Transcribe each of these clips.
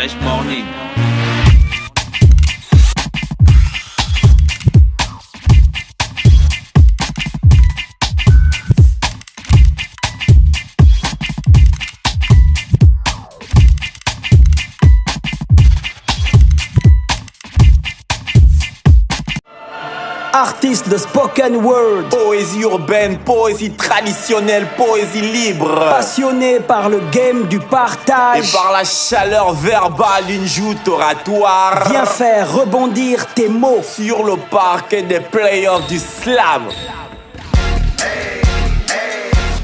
Fresh Morning. Artiste de spoken word, poésie urbaine, poésie traditionnelle, poésie libre, passionné par le game du partage et par la chaleur verbale d'une joute oratoire, viens faire rebondir tes mots sur le parquet des playoffs du slam.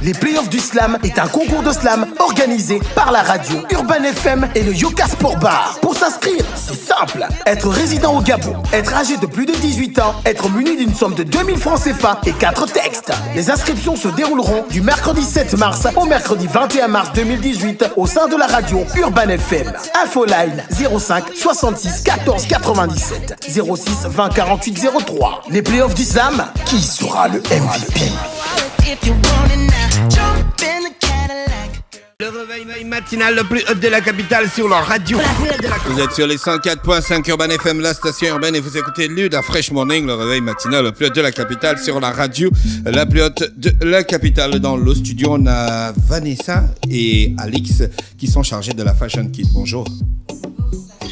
Les playoffs du slam est un concours de slam organisé par la radio Urban FM et le Yoka Sport Bar. Pour s'inscrire, c'est simple. Être résident au Gabon, être âgé de plus de 18 ans, être muni d'une somme de 2000 francs CFA et 4 textes. Les inscriptions se dérouleront du mercredi 7 mars au mercredi 21 mars 2018 au sein de la radio Urban FM. Infoline 05 66 14 97 06 20 48 03. Les playoffs du slam, qui sera le MVP? Le réveil matinal le plus haut de la capitale sur leur radio. Vous êtes sur les 104.5 Urban FM, la station urbaine, et vous écoutez Luda Fresh Morning, le réveil matinal le plus haut de la capitale sur la radio, la plus haute de la capitale. Dans le studio, on a Vanessa et Alix qui sont chargés de la Fashion Kit. Bonjour.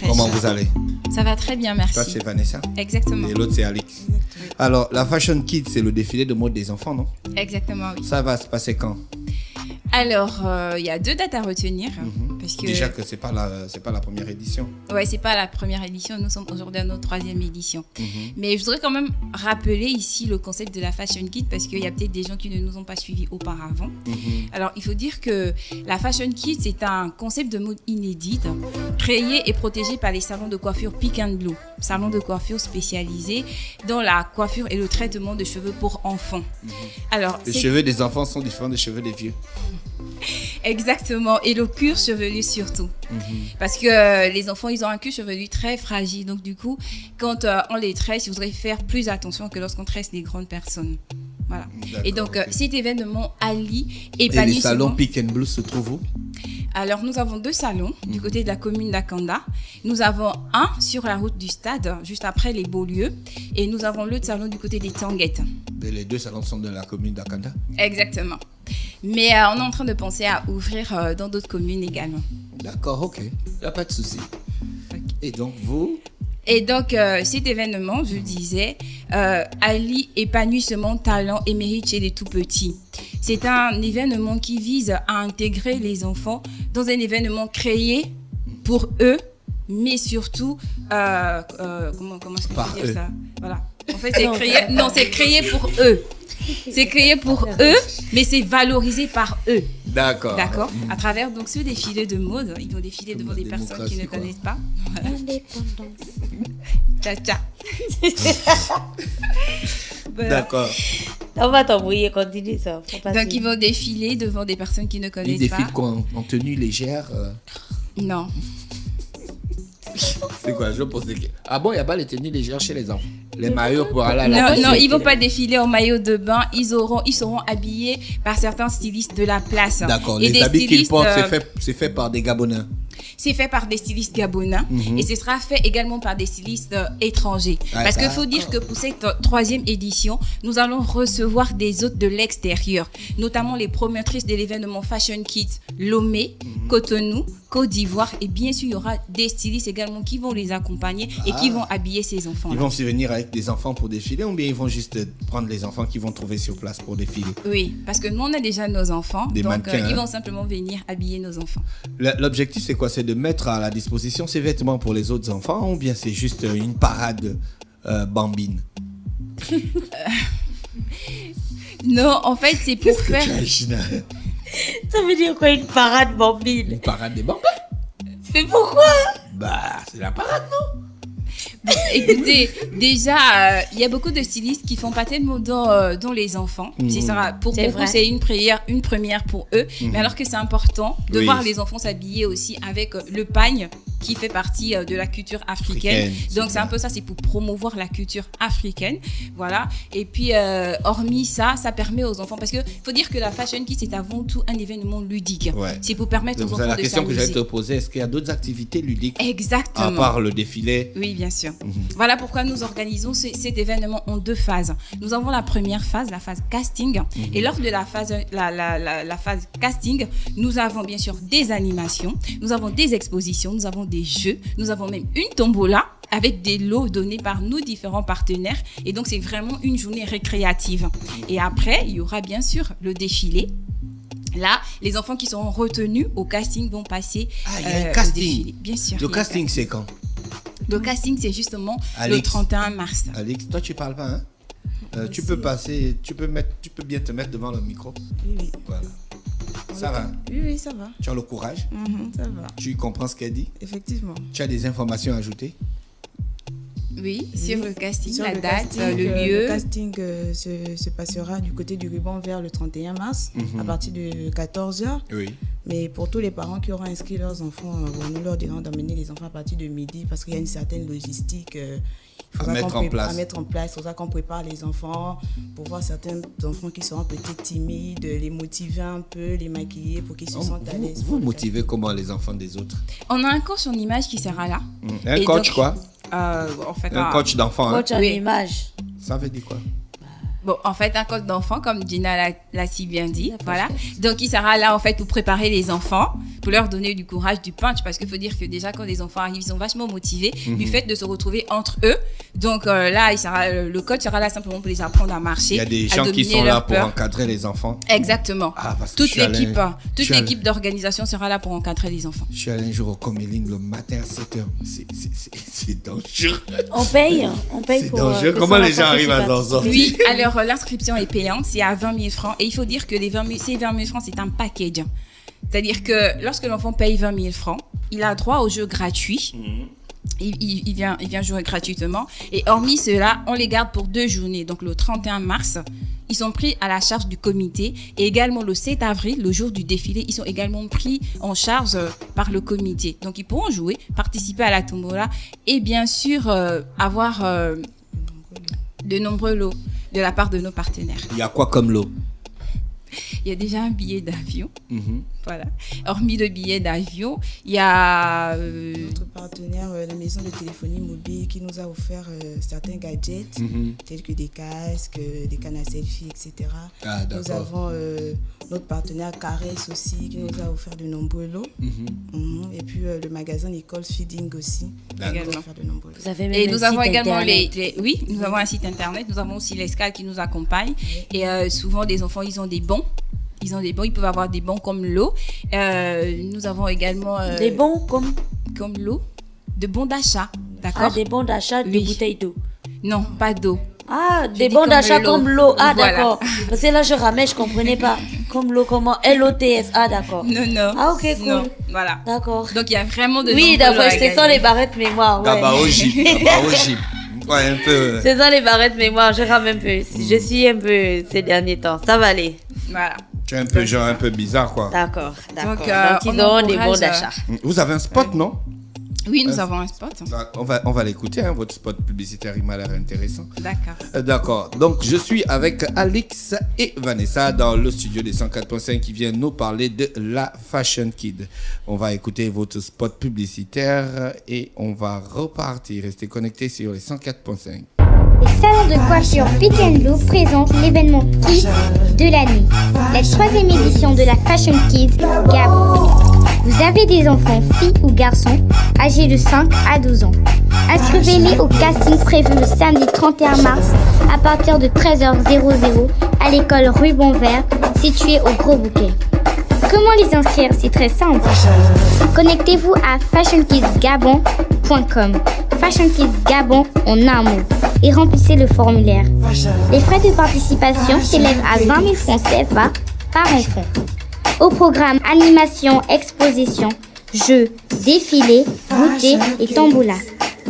Comment vous allez? Ça va très bien, merci. Ça, c'est Vanessa. Exactement. Et l'autre, c'est Alix. Oui. Alors, la Fashion Kit, c'est le défilé de mode des enfants, non? Exactement, oui. Ça va se passer quand? Alors, il y a 2 dates à retenir. Parce que... Déjà que c'est pas la première édition. Ouais, c'est pas la première édition. Nous sommes aujourd'hui à notre 3e édition. Mais je voudrais quand même rappeler ici le concept de la Fashion Kit parce qu'il y a peut-être des gens qui ne nous ont pas suivis auparavant. Alors, il faut dire que la Fashion Kit, c'est un concept de mode inédit créé et protégé par les salons de coiffure Pick and Blue, salons de coiffure spécialisés dans la coiffure et le traitement de cheveux pour enfants. Alors, les cheveux des enfants sont différents des cheveux des vieux. Exactement, et le cuir chevelu surtout. Parce que les enfants, ils ont un cuir chevelu très fragile. Donc du coup, quand on les tresse, il faudrait faire plus attention que lorsqu'on tresse les grandes personnes. Voilà. Et donc, cet événement allie épanouissement. Et les salons Pick and Blue se trouvent où? Alors, nous avons 2 salons du côté de la commune d'Akanda. Nous avons un sur la route du stade, juste après les Beaulieu. Et nous avons l'autre salon du côté des Tanguettes. Et les 2 salons sont de la commune d'Akanda? Exactement. Mais on est en train de penser à ouvrir dans d'autres communes également. D'accord, ok. Il n'y a pas de souci. Okay. Et donc, vous? Et donc, cet événement, je disais, allie épanouissement, talent et mérite chez les tout-petits. C'est un événement qui vise à intégrer les enfants dans un événement créé pour eux, mais surtout, comment est-ce qu'on peut dire ça? Voilà. En fait, c'est créé pour eux. C'est créé pour eux, mais c'est valorisé par eux. D'accord. D'accord. À travers donc ce défilé de mode, ils vont défiler devant des personnes qui ne connaissent pas. Indépendance. Tcha. Voilà. D'accord. On va t'embrouiller, continue ça. Donc ils vont défiler devant des personnes qui ne connaissent pas. Ils défilent quoi, en tenue légère? Non. C'est quoi? Je pose des questions. Ah bon, il n'y a pas les tenues légères chez les enfants? Les maillots pour aller à la Non, ils ne vont pas défiler en maillot de bain. Ils seront habillés par certains stylistes de la place. D'accord. Les habits qu'ils portent, c'est fait par des Gabonais. C'est fait par des stylistes gabonais et ce sera fait également par des stylistes étrangers. Parce qu'il faut dire que pour cette 3e édition, nous allons recevoir des hôtes de l'extérieur, notamment les promotrices de l'événement Fashion Kids Lomé, Cotonou, Côte d'Ivoire, et bien sûr, il y aura des stylistes également qui vont les accompagner et qui vont habiller ces enfants. Ils vont se venir avec des enfants pour défiler ou bien ils vont juste prendre les enfants qu'ils vont trouver sur place pour défiler? Oui, parce que nous, on a déjà nos enfants, des donc mannequins, ils vont simplement venir habiller nos enfants. L'objectif, c'est quoi? C'est de mettre à la disposition ces vêtements pour les autres enfants ou bien c'est juste une parade bambine? Non, en fait, c'est pour faire... Ça veut dire quoi, une parade bambine? Une parade des bambins? Mais pourquoi? Bah, c'est la parade, non? Bon, écoutez, déjà, il y a beaucoup de stylistes qui font pas tellement dans les enfants. Pour beaucoup, c'est une première pour eux. Mais alors que c'est important de voir les enfants s'habiller aussi avec le pagne qui fait partie de la culture africaine. Donc c'est un peu ça, c'est pour promouvoir la culture africaine, voilà. Et puis hormis ça permet aux enfants, parce que faut dire que la Fashion Kids c'est avant tout un événement ludique. Ouais. C'est pour permettre aux enfants de s'amuser. C'est la question que j'allais te poser, est-ce qu'il y a d'autres activités ludiques? Exactement. À part le défilé? Oui, bien sûr. Voilà pourquoi nous organisons cet événement en 2 phases. Nous avons la première phase, la phase casting, et lors de la phase casting, nous avons bien sûr des animations, nous avons des expositions, nous avons des jeux, nous avons même une tombola avec des lots donnés par nos différents partenaires. Et donc, c'est vraiment une journée récréative. Et après, il y aura bien sûr le défilé. Là, les enfants qui seront retenus au casting vont passer il y a un casting. Défilé. Bien sûr. Le casting, c'est quand? Le casting, c'est justement le 31 mars. Alex, toi, tu parles pas, hein? Tu peux passer, tu peux bien te mettre devant le micro. Oui. Voilà. Ça va? Oui, ça va. Tu as le courage? Ça va. Tu comprends ce qu'elle dit? Effectivement. Tu as des informations à ajouter? Oui, sur le casting, sur la date, casting, le lieu. Le casting se passera du côté du ruban vert le 31 mars à partir de 14h. Oui. Mais pour tous les parents qui auront inscrit leurs enfants, nous leur dirons d'amener les enfants à partir de midi parce qu'il y a une certaine logistique à mettre en place. C'est pour ça qu'on prépare les enfants, pour voir certains enfants qui seront peut-être timides, les motiver un peu, les maquiller pour qu'ils se sentent à l'aise. Vous motivez comment les enfants des autres? On a un coach en image qui sera là. Un coach donc, quoi? En fait, un coach d'enfant. Coach en image. Ça veut dire quoi? Bon, en fait, un coach d'enfant, comme Gina l'a si bien dit, voilà. Donc, il sera là, en fait, pour préparer les enfants, pour leur donner du courage, du punch, parce qu'il faut dire que déjà, quand les enfants arrivent, ils sont vachement motivés du fait de se retrouver entre eux. Donc, là, le coach sera là simplement pour les apprendre à marcher. Il y a des gens qui sont là pour encadrer les enfants. Exactement. Toute l'équipe d'organisation sera là pour encadrer les enfants. Je suis allé un jour au Coméling le matin à 7h. C'est dangereux. On paye c'est pour... C'est dangereux. Comment les gens arrivent à s'en sortir? Oui, alors l'inscription est payante, c'est à 20 000 francs. Et il faut dire que ces 20 000 francs, c'est un package. C'est-à-dire que lorsque l'enfant paye 20 000 francs, il a droit aux jeux gratuits. Il vient jouer gratuitement. Et hormis cela, on les garde pour 2 journées. Donc le 31 mars, ils sont pris à la charge du comité. Et également le 7 avril, le jour du défilé, ils sont également pris en charge par le comité. Donc ils pourront jouer, participer à la tombola et bien sûr avoir de nombreux lots de la part de nos partenaires. Il y a quoi comme lot? Il y a déjà un billet d'avion. Voilà. Hormis le billet d'avion, il y a... Notre partenaire, la maison de téléphonie mobile, qui nous a offert certains gadgets, tels que des casques, des cannes à selfie, etc. Nous avons notre partenaire Caresse aussi, qui nous a offert de nombreux lots. Et puis le magasin Nicole Feeding aussi, qui nous a offert de nombreux lots. Vous avez même nous avons également oui, nous avons un site internet. Nous avons aussi l'Escale qui nous accompagne. Et souvent, les enfants, ils ont des bons. Ils peuvent avoir des bons comme l'eau. Nous avons également... des bons comme l'eau, de bons d'achat, d'accord? Des bons d'achat de bouteilles d'eau? Non, pas d'eau. Des bons d'achat comme l'eau. Voilà. D'accord. Parce que là, je ramais, je comprenais pas. Comme l'eau, comment? LOTS. Ok, cool. Non, voilà. D'accord. Donc, il y a vraiment de... Oui, d'accord, c'est ça les barrettes mémoire. Gabaoji. Ouais, un peu. C'est ça les barrettes mémoire, je rame un peu. Je suis un peu ces derniers temps. Ça va aller. Voilà. Tu es un peu genre un peu bizarre, quoi. D'accord. Donc ils auront des bons d'achat. Vous avez un spot, non? Oui, nous avons un spot. On va l'écouter, hein, votre spot publicitaire, il m'a l'air intéressant. D'accord. Donc, je suis avec Alex et Vanessa dans le studio des 104.5 qui viennent nous parler de la Fashion Kid. On va écouter votre spot publicitaire et on va repartir. Restez connectés sur les 104.5. Le salon de coiffure Pick & Blue présente l'événement Kids de l'année, la 3e édition de la Fashion Kids Gabon. Vous avez des enfants, filles ou garçons, âgés de 5 à 12 ans. Inscrivez-les au casting prévu le samedi 31 mars à partir de 13h00 à l'école Ruban Vert, située au Gros Bouquet. Comment les inscrire? C'est très simple. Connectez-vous à fashionkidsgabon.com. Fashion Kids Gabon en un mot et remplissez le formulaire. Les frais de participation s'élèvent à 20 000 francs CFA par enfant. Au programme animation, exposition, jeux, défilés, goûter et tombola.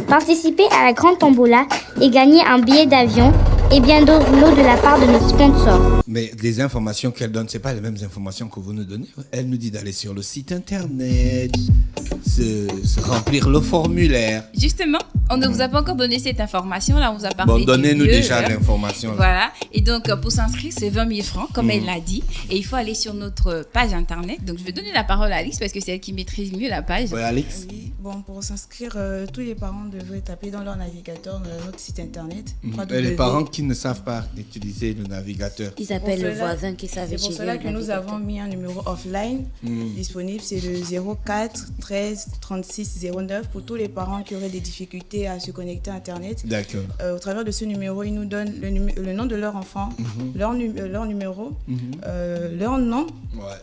Participez à la grande tombola et gagnez un billet d'avion et bien d'autres de la part de nos sponsors. Mais les informations qu'elle donne, c'est pas les mêmes informations que vous nous donnez. Elle nous dit d'aller sur le site internet, se remplir le formulaire. Justement, on ne vous a pas encore donné cette information. Là, on vous a parlé Bon, donnez-nous du lieu, déjà l'information. Là. Voilà. Et donc, pour s'inscrire, c'est 20 000 francs, comme elle l'a dit. Et il faut aller sur notre page internet. Donc, je vais donner la parole à Alice parce que c'est elle qui maîtrise mieux la page. Oui, Alex. Oui, bon, pour s'inscrire, tous les parents devraient taper dans leur navigateur notre site internet. Et les parents qui ne savent pas utiliser le navigateur. Ils appellent le voisin qui savait C'est pour cela que nous avons mis un numéro offline disponible. C'est le 04 13 36 09 pour tous les parents qui auraient des difficultés à se connecter à internet. D'accord. Au travers de ce numéro, ils nous donnent le nom de leur enfant, leur numéro, leur nom,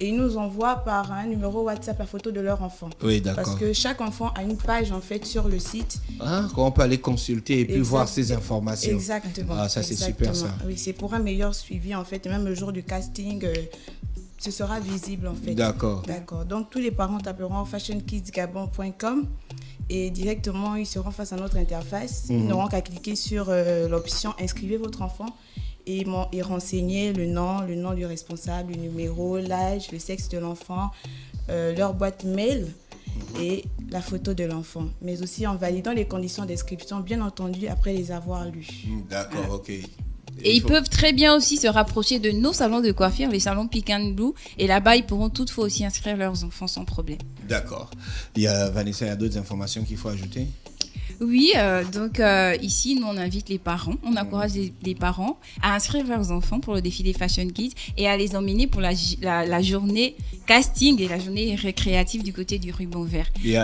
et ils nous envoient par un numéro WhatsApp la photo de leur enfant. Oui, d'accord. Parce que chaque enfant a une page en fait sur le site. Ah, on peut aller consulter et puis voir ces informations. Exactement. Ah, ça c'est super ça. Oui, c'est pour un meilleur suivi en fait, et même le jour du casting, ce sera visible en fait. D'accord. D'accord. Donc tous les parents taperont fashionkidsgabon.com et directement ils seront face à notre interface. Ils n'auront qu'à cliquer sur l'option inscrivez votre enfant et renseigner le nom du responsable, le numéro, l'âge, le sexe de l'enfant, leur boîte mail et la photo de l'enfant, mais aussi en validant les conditions d'inscription, bien entendu, après les avoir lues. D'accord, Voilà. ok. Et ils peuvent très bien aussi se rapprocher de nos salons de coiffure, les salons Pick and Blue. Et là-bas, ils pourront toutefois aussi inscrire leurs enfants sans problème. D'accord. Vanessa, il y a d'autres informations qu'il faut ajouter? Oui, donc ici, nous, on invite les parents, on encourage les parents à inscrire leurs enfants pour le défilé Fashion Kids et à les emmener pour la journée casting et la journée récréative du côté du ruban vert. Il y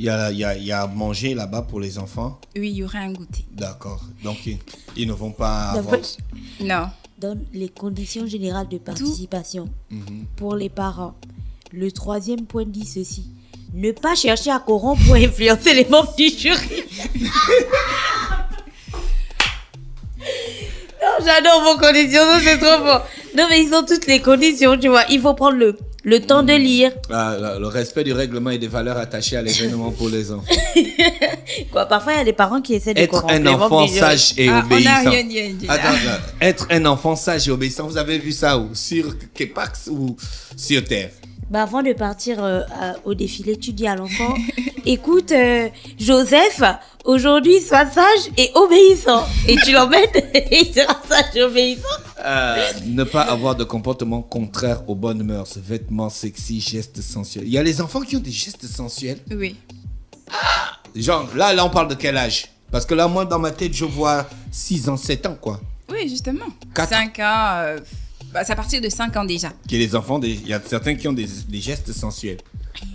a à manger là-bas pour les enfants? Oui, il y aura un goûter. D'accord. Donc, ils ne vont pas avoir... Non. Donne les conditions générales de participation pour les parents. Le 3e point dit ceci. Ne pas chercher à corrompre pour influencer les membres du jury. Non, j'adore vos conditions, ça c'est trop fort. Non, mais ils ont toutes les conditions, tu vois. Il faut prendre le temps de lire. Ah, le respect du règlement et des valeurs attachées à l'événement pour les enfants. Quoi, parfois, il y a des parents qui essaient de Être corrompre un les membres enfant du jury. sage et On obéissant. n'a rien dit. Attends, être un enfant sage et obéissant, vous avez vu ça où? Sur Kepax ou sur Terre? Bah avant de partir au défilé, tu dis à l'enfant, écoute, Joseph, aujourd'hui, sois sage et obéissant. Et tu l'emmènes et il sera sage et obéissant. Ne pas avoir de comportement contraire aux bonnes mœurs, vêtements sexy, gestes sensuels. Il y a les enfants qui ont des gestes sensuels. Oui. Genre, là, on parle de quel âge? Parce que là, moi, dans ma tête, je vois 6 ans, 7 ans, quoi. Oui, justement. 4 5 ans, c'est à partir de 5 ans déjà. Que les enfants, il y a certains qui ont des gestes sensuels.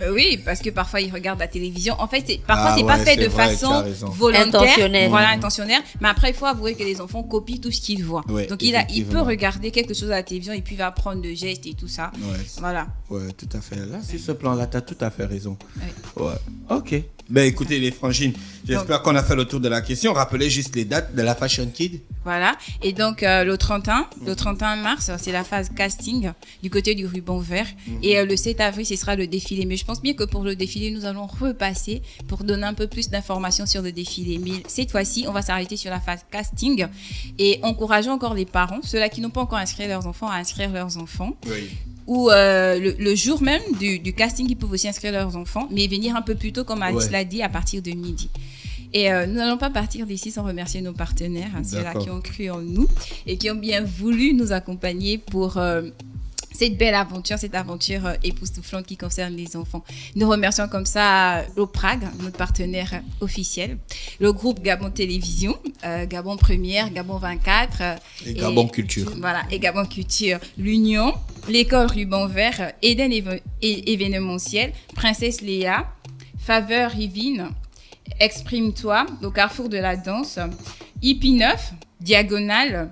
Oui, parce que parfois ils regardent la télévision. En fait, parfois Ah c'est ouais, pas fait c'est de vrai, tu as façon raison. volontaire, Intentionnelle. voilà, intentionnelle. Mais après, il faut avouer que les enfants copient tout ce qu'ils voient. Ouais, Donc il peut effectivement. regarder quelque chose à la télévision et puis il va apprendre de gestes et tout ça. Ouais. Voilà. Ouais, tout à fait. Là, sur ce plan-là, tu as tout à fait raison. Oui. Ouais. Ok. Ben écoutez, les frangines, j'espère qu'on a fait le tour de la question. Rappelez juste les dates de la Fashion Kid. Voilà. Et donc le 31 mars, c'est la phase casting du côté du ruban vert. Et le 7 avril, ce sera le défilé. Mais je pense bien que pour le défilé, nous allons repasser pour donner un peu plus d'informations sur le défilé. Mais cette fois-ci, on va s'arrêter sur la phase casting et encourageons encore les parents, ceux-là qui n'ont pas encore inscrit leurs enfants, à inscrire leurs enfants. Oui. Ou le jour même du casting, ils peuvent aussi inscrire leurs enfants, mais venir un peu plus tôt, comme Alice l'a dit, à partir de midi. Et nous n'allons pas partir d'ici sans remercier nos partenaires, ceux-là qui ont cru en nous et qui ont bien voulu nous accompagner pour cette belle aventure, cette aventure époustouflante qui concerne les enfants. Nous remercions comme ça l'OPRAG, notre partenaire officiel, le groupe Gabon Télévision, Gabon Première, Gabon 24 et Gabon Culture. Voilà, et Gabon Culture, l'Union, l'école Ruban Vert, Eden événementiel, Princesse Léa, Faveur Rivine, Exprime-toi, au Carrefour de la Danse, IP 9, Diagonale,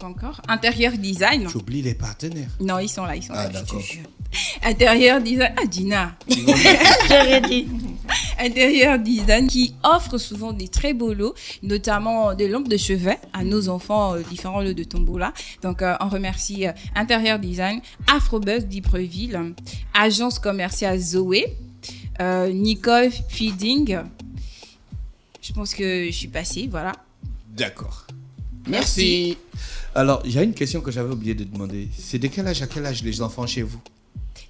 encore Intérieur Design. J'oublie les partenaires. Non, ils sont là, d'accord. Intérieur Design. Ah, Dina. J'ai rien dit. Intérieur Design qui offre souvent des très beaux lots, notamment des lampes de chevet à nos enfants, différents lots de tombola. Donc, on remercie Intérieur Design, Afrobuzz d'Ibreville, Agence commerciale Zoé, Nicole Feeding. Je pense que je suis passée, voilà. D'accord. Merci. Alors, il y a une question que j'avais oublié de demander. C'est de quel âge à quel âge les enfants chez vous?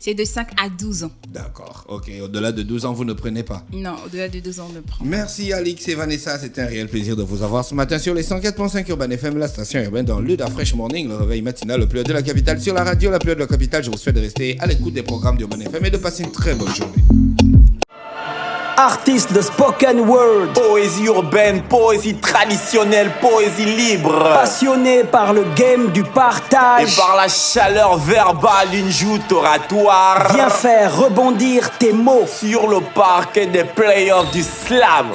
C'est de 5 à 12 ans. D'accord. Ok. Au-delà de 12 ans, vous ne prenez pas? Non, au-delà de 12 ans, on ne prend pas. Merci Alix et Vanessa. C'était un réel plaisir de vous avoir ce matin sur les 104.5 Urban FM, la station urbaine dans le Fresh Morning, le réveil matinal le plus haut de la capitale sur la radio, la plus haute de la capitale. Je vous souhaite de rester à l'écoute des programmes d'Urban FM et de passer une très bonne journée. Artiste de spoken word, Poésie urbaine, poésie traditionnelle, poésie libre. passionné par le game du Et partage, par la chaleur verbale, une joute oratoire. viens faire rebondir tes mots. Sur le parquet des playoffs du slam.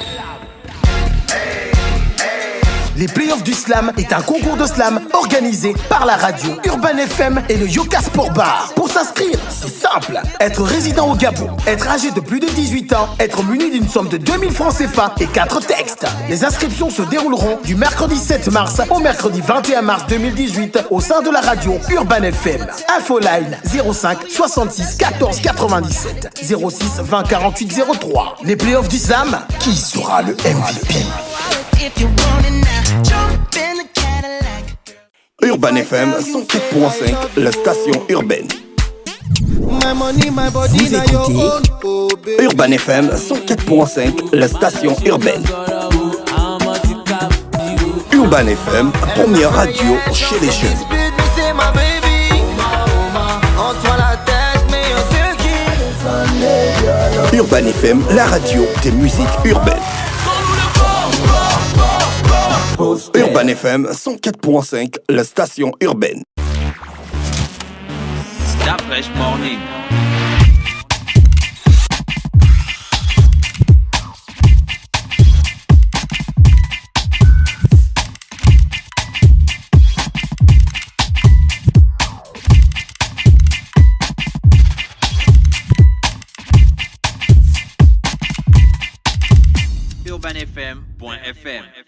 Les playoffs du slam est un concours de slam organisé par la radio Urban FM et le Yoka Sport Bar. Pour s'inscrire, c'est simple. Être résident au Gabon, être âgé de plus de 18 ans, être muni d'une somme de 2000 francs CFA et 4 textes. Les inscriptions se dérouleront du mercredi 7 mars au mercredi 21 mars 2018 au sein de la radio Urban FM. Infoline 05 66 14 97 06 20 48 03. Les playoffs du slam, qui sera le MVP? Urban FM 104.5, la station urbaine. Vous écoutez Urban FM 104.5, la station urbaine. Urban FM, première radio chez les jeunes. Urban FM, la radio des musiques urbaines. Urban FM 104.5, la station urbaine. Stop Fresh Morning. UrbanFM.fm